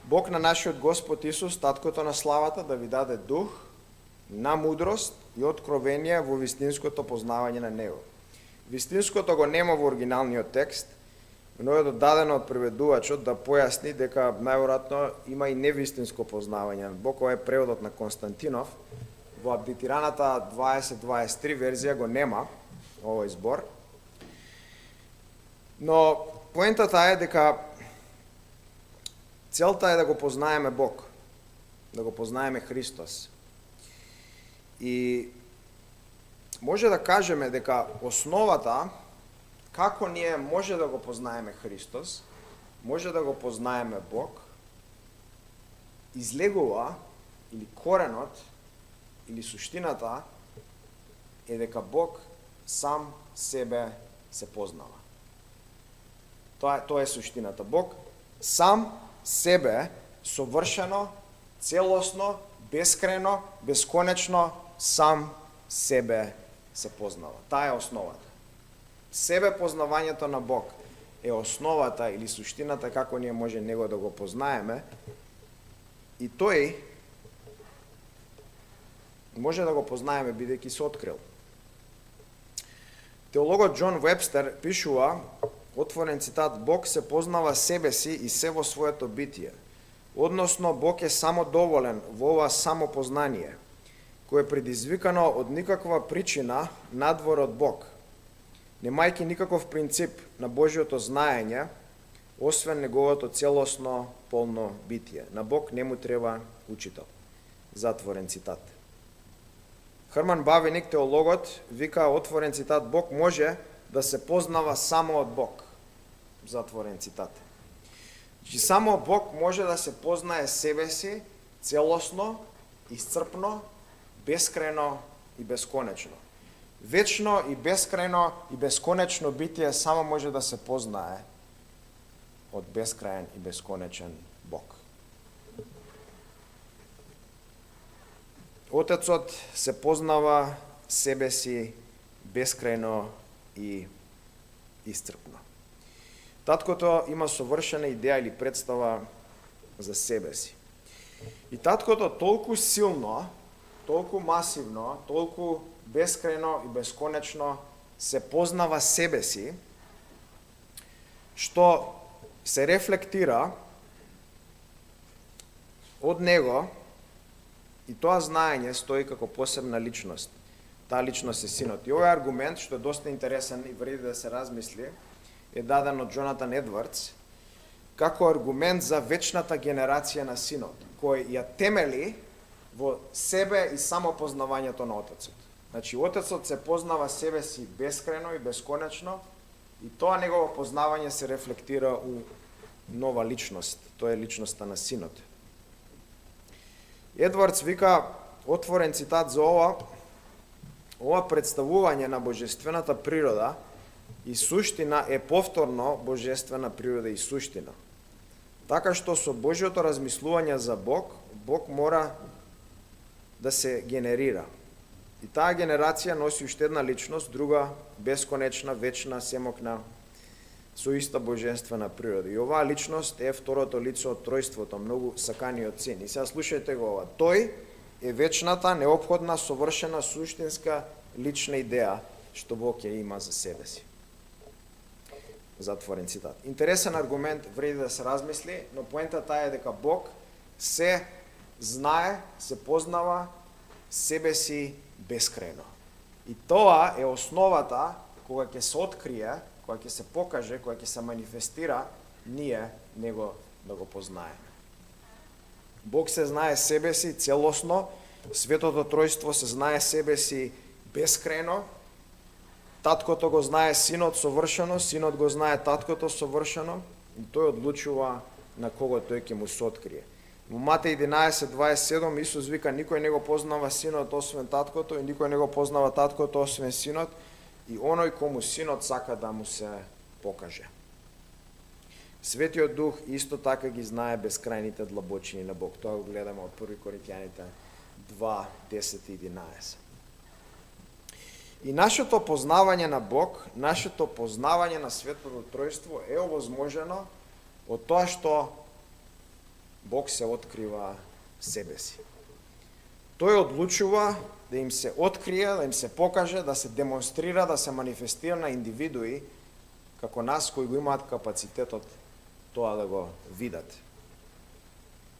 Бог на нашиот Господ Исус, Таткото на славата, да ви даде дух на мудрост и откровение во вистинското познавање на Него. Вистинското го нема во оригиналниот текст, но е дадено од преведувачот да појасни дека најверојатно има и невистинско познавање на Бог. Ова е преводот на Константинов. Во апдейтираната 2023 верзија го нема овој збор. Но поентата е дека целта е да го познаеме Бог, да го познаеме Христос. И може да кажеме дека основата како ние може да го познаеме Христос, може да го познаеме Бог, излегува, или коренот, или суштината е дека Бог сам себе се познава. Тоа е суштината. Бог сам себе совршено, целосно, бескрајно, бесконечно, сам себе се познава. Таа е основата. Себе познавањето на Бог е основата или суштината како ние може Него да го познаеме, и тој може да го познаеме бидејќи се открил. Теологот Џон Вебстер пишува, отворен цитат: Бог се познава себе си и се во своето битие. Односно, Бог е самодоволен во ова самопознание, кое е предизвикано од никаква причина надвор од Бог, немајќи никаков принцип на Божиото знаење, освен неговото целосно полно битие. На Бог не му треба учител. Затворен цитат. Херман Бавеник, теологот, вика, отворен цитат: Бог може да се познава само од Бог. Затворен цитат. Значи, само Бог може да се познае себе си целосно, исцрпно, бескрајно и бесконечно. Вечно и бескрајно и бесконечно битие само може да се познае од бескрајен и бесконечен Бог. Отецот се познава себе си бескрајно и исцрпно. Таткото има совршена идеја или представа за себе си. И таткото толку силно, толку масивно, толку бескрајно и бесконечно се познава себе си, што се рефлектира од него, и тоа знаење стои како посебна личност. Таа личност е синот. И овој аргумент, што е доста интересен и вреди да се размисли, е даден од Джонатан Едвардс како аргумент за вечната генерација на синот, кој ја темели во себе и самопознавањето на Отецот. Значи, Отецот се познава себе си бескрајно и бесконечно, и тоа негово познавање се рефлектира у нова личност. Тоа е личноста на синот. Едвардс вика, отворен цитат за ова представување на божествената природа и суштина е повторно божествена природа и суштина. Така што со Божјото размислување за Бог, Бог мора да се генерира. И таа генерација носи уште една личност, друга бесконечна, вечна, семокна, со иста божествена природа. И оваа личност е второто лице од тројството, многу саканиот син. И сега слушајте го ова. Тој е вечната, неопходна, совршена, суштинска, лична идеја што Бог ја има за себе си. Затворен цитат. Интересен аргумент, вреди да се размисли, но поентата е дека Бог се знае, се познава себе си бескрајно. И тоа е основата кога ќе се открие, кога ќе се покаже, кога ќе се манифестира, ние него да го познаеме. Бог се знае себе си целосно, Светото Тројство се знае себе си безкрајно, Таткото го знае Синот совршено, Синот го знае Таткото совршено, и тој одлучува на кого тој ќе му се открие. Во Матеј 11:27 Исус вика: никој не го познава Синот освен Таткото и никој не го познава Таткото освен Синот и оној кому Синот сака да му се покаже. Светиот Дух исто така ги знае безкрајните длабочини на Бог. Тоа го гледаме од 1 Коринќаните 2:10-11. И нашето познавање на Бог, нашето познавање на Светото Тројство е овозможено од тоа што Бог се открива себе си. Тој одлучува да им се открие, да им се покаже, да се демонстрира, да се манифестира на индивидуи како нас кои го имаат капацитетот тоа да го видат.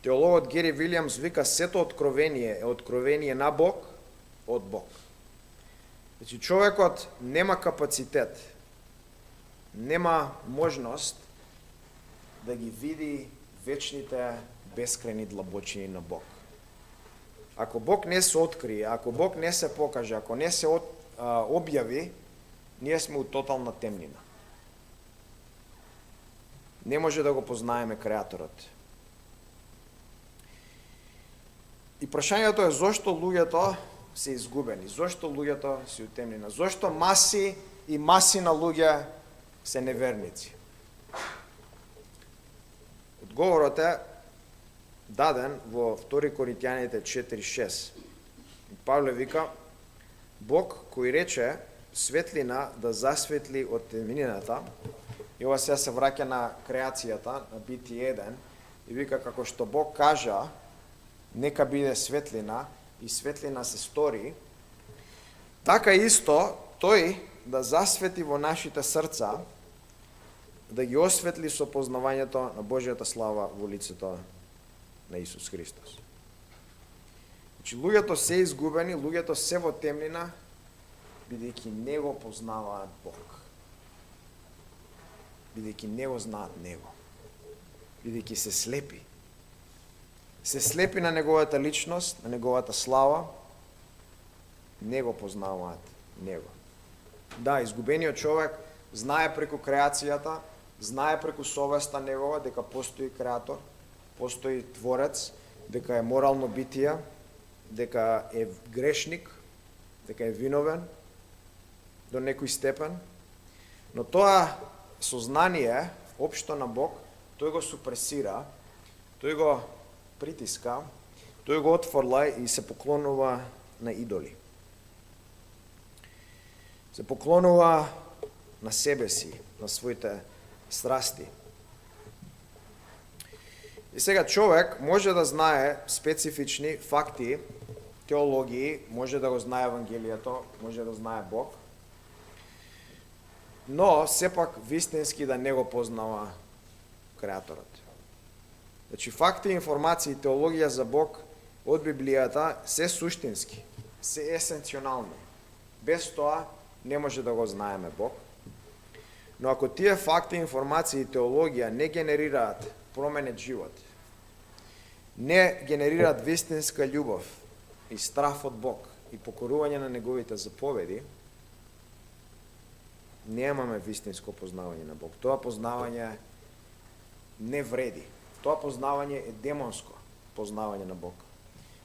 Теологот Гери Вилијамс вика: сето откровение е откровение на Бог од Бог. Значи, човекот нема капацитет, нема можност да ги види вечните безкрајни длабочини на Бог. Ако Бог не се открие, ако Бог не се покаже, ако не се објави, ние сме у тотална темнина. Не може да го познаеме Креаторот. И прашањето е зошто луѓето се изгубени, зошто луѓето се утемнина, зошто маси и маси на луѓе се неверници. Одговорот е даден во 2 Коринќаните 4:6. Павле вика: Бог кој рече светлина да засветли од темнината, и ова сега се враќа на креацијата, на Битие 1, и вика како што Бог кажа нека биде светлина и светлина се стори, така исто тој да засвети во нашите срца, да ги осветли со познавањето на Божјата слава во лицето на Исус Христос. Значи, луѓето се изгубени, луѓето се во темнина, бидејќи не го познаваат Бог. Бидејќи не го знаат Него. Бидејќи се слепи. Се слепи на Неговата личност, на Неговата слава, не го познаваат Него. Да, изгубениот човек знае преку креацијата, знае преку совеста Негова дека постои Креатор, постои Творец, дека е морално битие, дека е грешник, дека е виновен до некој степен, но тоа сознание општо на Бог, тој го супресира, тој го притиска, тој го отфрла и се поклонува на идоли. Се поклонува на себе си, на своите страсти. И сега човек може да знае специфични факти, теологии, може да го знае Евангелието, може да знае Бог, но сепак вистински да не го познава Креаторот. Значи факти, информации, теологија за Бог од Библијата се суштински, се есенционални. Без тоа не може да го знаеме Бог. Но ако тие факти, информации и теологија не генерираат променет живот, не генерираат вистинска љубов и страф од Бог и покорување на Неговите заповеди, немаме вистинско познавање на Бог. Тоа познавање не вреди. Тоа познавање е демонско познавање на Бог.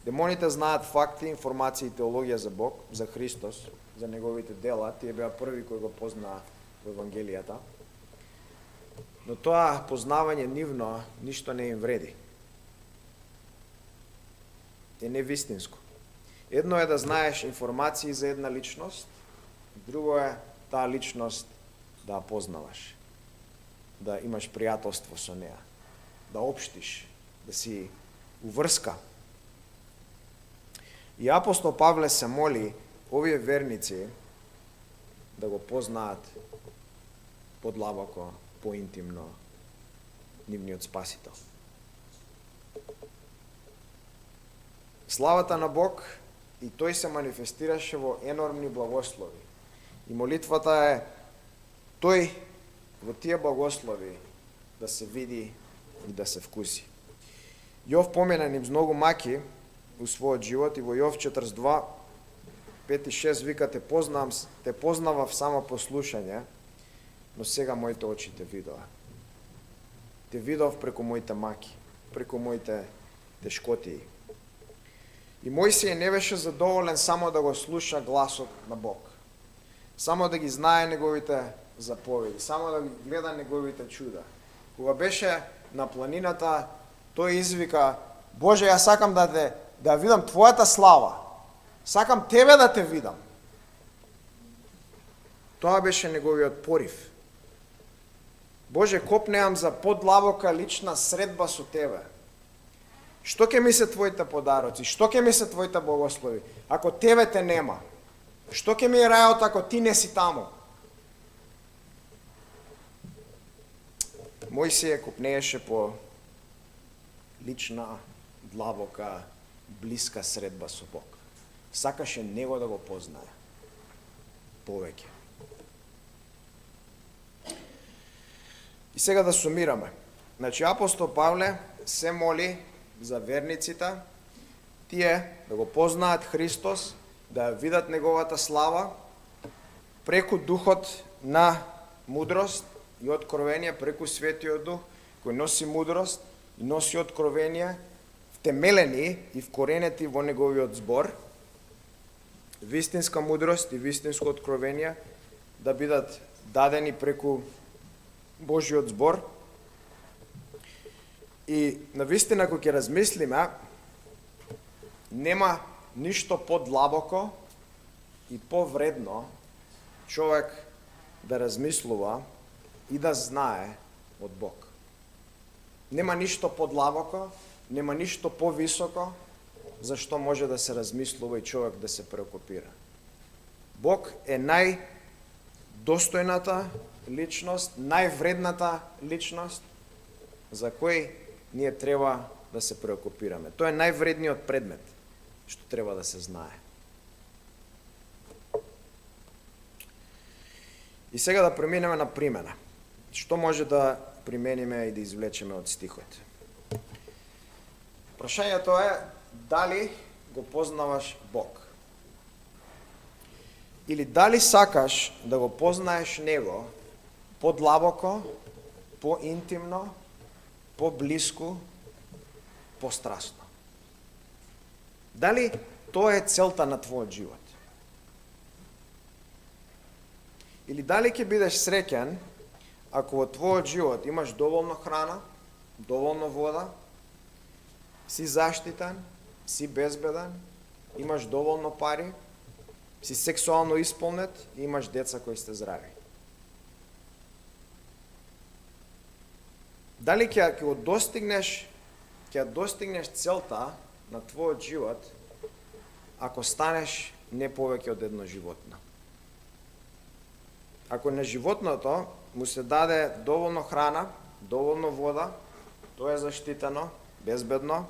Демоните знаат факти, информации и теологија за Бог, за Христос, за Неговите дела. Тие беа први кои го познаа во Евангелијата. Но тоа познавање нивно ништо не им вреди. Е невистинско. Едно е да знаеш информации за една личност, друго е таа личност да ја познаваш, да имаш пријателство со неа, да општиш, да си уврска. И апостол Павле се моли овие верници да го познаат подлабоко, поинтимно нивниот Спасител. Славата на Бог и тој се манифестираше во енормни благослови. И молитвата е тој во тие благослови да се види и да се вкуси. Јов помина низ многу маки у својот живот и во Јов 42, 5 и 6 вика те познавав само послушање, но сега моите очи те видоа. Те видов преку моите маки, преку моите тешкотии. И Мојсија не беше задоволен само да го слуша гласот на Бог, само да ги знае неговите заповеди, само да ги гледа неговите чуда. Кога беше на планината, тој извика: Боже, ја сакам да видам Твојата слава. Сакам Тебе да те видам. Тоа беше неговиот порив. Боже, копнеам за подлабока лична средба со Тебе. Што ќе ми се Твоите подароци? Што ќе ми се Твоите благослови? Ако Тебе те нема. Што ќе ми е рајот ако Ти не си таму? Мојсија копнееше по лична, длабока, блиска средба со Бог. Сакаше Него да го познае повеќе. И сега да сумираме. Значи, апостол Павле се моли за верниците, тие да го познаат Христос, да видат Неговата слава, преку духот на мудрост и откровение, преку Светиот Дух, кој носи мудрост и носи откровение, втемелени и вкоренети во Неговиот збор, вистинска мудрост и вистинско откровение да бидат дадени преку Божиот збор. И навистина, кога ќе размислиме, нема ништо подлабоко и повредно човек да размислува и да знае од Бог. Нема ништо подлабоко, нема ништо повисоко зашто може да се размислува и човек да се преокупира. Бог е најдостојната личност, највредната личност за кој ние треба да се преокупираме. Тоа е највредниот предмет што треба да се знае. И сега да преминеме на примена. Што може да примениме и да извлечеме од стихот? Прашањето е дали го познаваш Бог? Или дали сакаш да го познаеш Него подлабоко, поинтимно, поблиску, пострастно? Дали тоа е целта на твојот живот? Или дали ќе бидеш среќен ако во твојот живот имаш доволно храна, доволно вода, си заштитен, си безбеден, имаш доволно пари, си сексуално исполнет и имаш деца кои сте здрави? Дали ќе достигнеш целта на твојот живот ако станеш не повеќе од едно животно? Ако на животното му се даде доволно храна, доволно вода, тоа е заштитено, безбедно,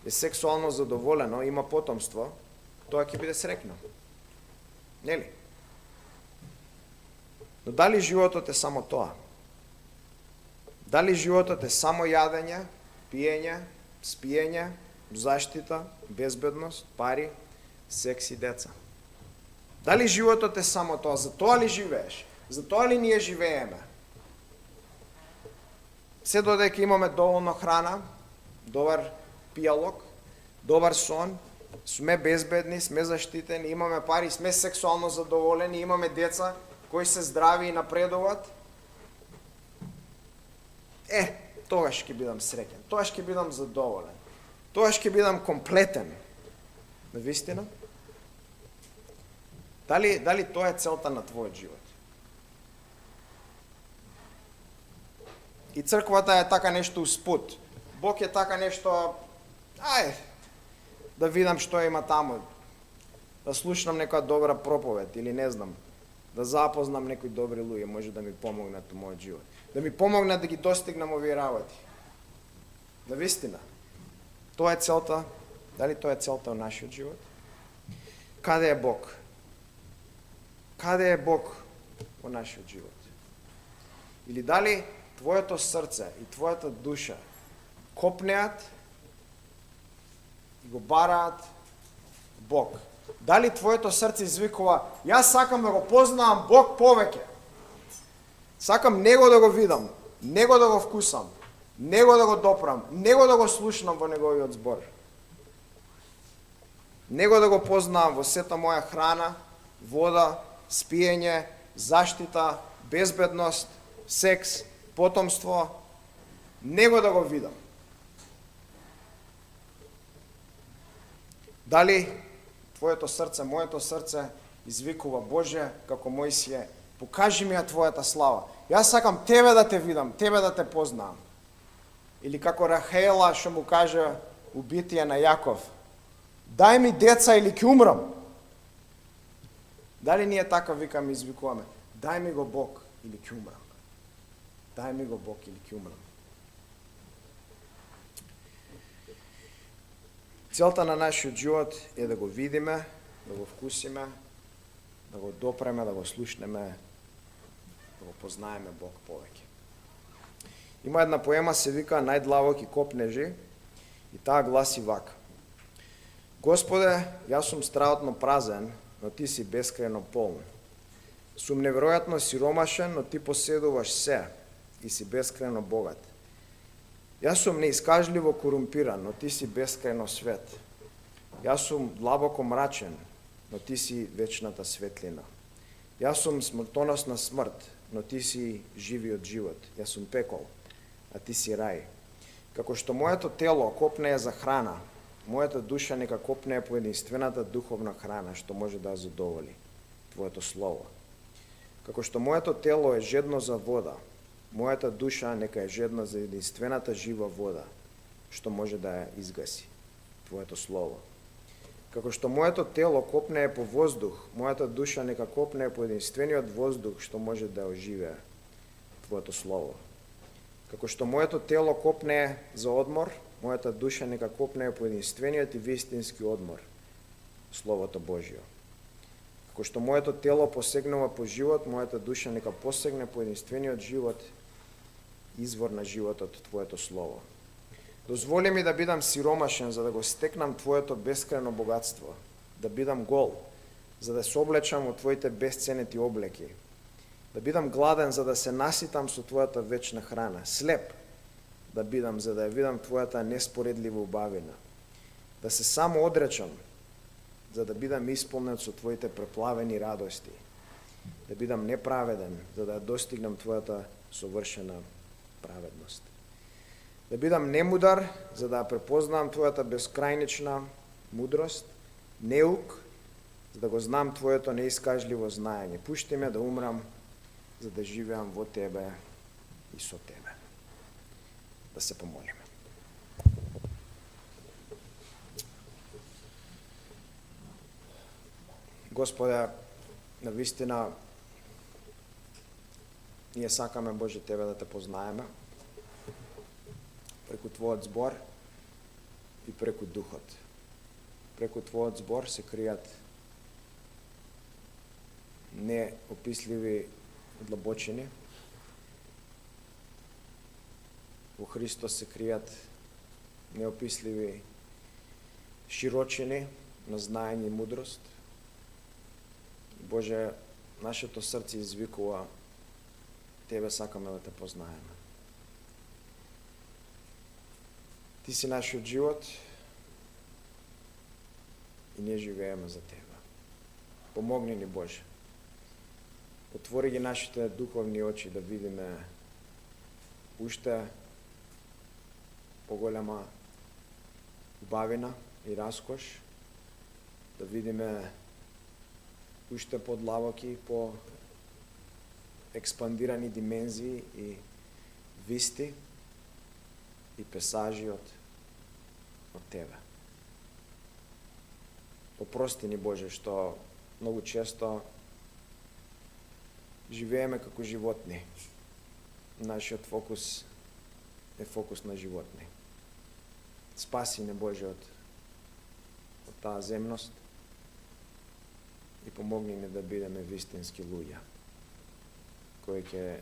е сексуално задоволено, има потомство, тоа ќе биде среќно. Нели? Но дали животот е само тоа? Дали животот е само јадење, пиење, спиење, заштита, безбедност, пари, секс и деца? Дали животот е само тоа? За тоа ли живееш? За тоа ли ние живееме? Се додека имаме доволно храна, добар пијалок, добар сон, сме безбедни, сме заштитени, имаме пари, сме сексуално задоволени, имаме деца кои се здрави и напредуваат, тогаш ќе бидам среќен, тогаш ќе бидам задоволен, тогаш ќе бидам комплетен. Навистина? Дали тоа е целта на твојот живот? И црквата е така нешто успут. Бог е така нешто, да видам што има таму, да слушнам некоја добра проповед или не знам, да запознам некои добри луѓе, може да ми помогнат у мојот живот. Да ми помогнат да ги достигнам овие работи. Навистина, тоа е целта, дали тоа е целта во нашиот живот? Каде е Бог? Каде е Бог во нашиот живот? Или дали твоето срце и твоята душа копнеат и го бараат Бог? Дали твоето срце извикува, јас сакам да го познавам Бог повеќе. Сакам Него да го видам, Него да го вкусам, Него да го допрам, Него да го слушнам во Неговиот збор. Него да го познавам во сета моја храна, вода, спиење, заштита, безбедност, секс, потомство. Него да го видам. Дали твоето срце, моето срце извикува, Боже, како Мојсие, покажи ми ја твојата слава. Јас сакам тебе да те видам, тебе да те познавам. Или како Рахела што му каже у битие на Јаков, дај ми деца или ќе умрам. Дали ние така викаме, извикуваме, дај ми го Бог или ќе умрам. Дај ми го Бог или ќе умрам. Целта на нашиот живот е да го видиме, да го вкусиме, да го допреме, да го слушнеме, да го познаеме Бог повеќе. Има една поема, се вика Најдлабоки копнежи, и таа гласи вака. Господе, јас сум страотно празен, но ти си бескрајно полн. Сум неверојатно сиромашен, но ти поседуваш се и си бескрајно богат. Јас сум неискажливо корумпиран, но ти си бескрајно свет. Јас сум длабоко мрачен, но ти си вечната светлина. Јас сум смртоносна смрт, но ти си живиот живот. Јас сум пекол, а ти си рај. Како што моето тело копнее за храна, мојата душа нека копнее по единствената духовна храна што може да задоволи Твоето Слово. Како што моето тело е жедно за вода, мојата душа нека е жедна за единствената жива вода што може да ја изгаси Твоето Слово. Како што моето тело копнее по воздух, мојата душа нека копнее по единствениот воздух што може да оживее Твоето Слово. Како што моето тело копнее за одмор, мојата душа нека копнее по единствениот и вистински одмор, Словото Божјо. Како што моето тело посегнува по живот, мојата душа нека посегне по единствениот живот, извор на животот, Твоето Слово. Дозволи ми да бидам сиромашен, за да го стекнам Твоето бескрајно богатство, да бидам гол, за да се облечам во Твоите бесценети облеки, да бидам гладен, за да се наситам со Твојата вечна храна, слеп да бидам, за да ја видам Твојата неспоредлива убавина, да се само одречам, за да бидам исполнет со Твоите преплавени радости, да бидам неправеден, за да ја достигнам Твојата совршена праведност. Да бидам немудар, за да ја препознам Твојата безкрајнична мудрост, неук, за да го знам Твоето неискажливо знаење. Пушти ме да умрам, за да живеам во Тебе и со Тебе. Да се помолиме. Господе, навистина, ние сакаме, Боже, Тебе да Те познаеме преку Твојот збор и преку Духот. Преку Твојот збор се кријат неописливи длабочини. Во Христос се кријат неописливи широчини на знаење и мудрост. Боже, нашето срце извикува, Тебе сакаме да Те познаеме. Ти си нашиот живот и ние живееме за Тебе. Помогни ни, Боже. Отвори ги нашите духовни очи да видиме уште поголема убавина и раскош, да видиме уште подлабоки, по експандирани димензии и висти и песажи од Тебе. Опрости ни, Боже, што многу често живееме како животни. Нашиот фокус е фокус на животни. Спаси не, Боже, од таа земност и помогни ни да бидеме вистински луѓе, кои ќе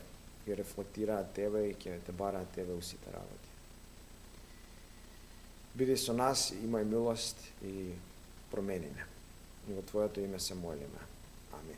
ќе рефлектираат Тебе и ќе те бараат Тебе у сите работи. Биди со нас, имај милост и промени ме. И во Твоето име се молиме. Амин.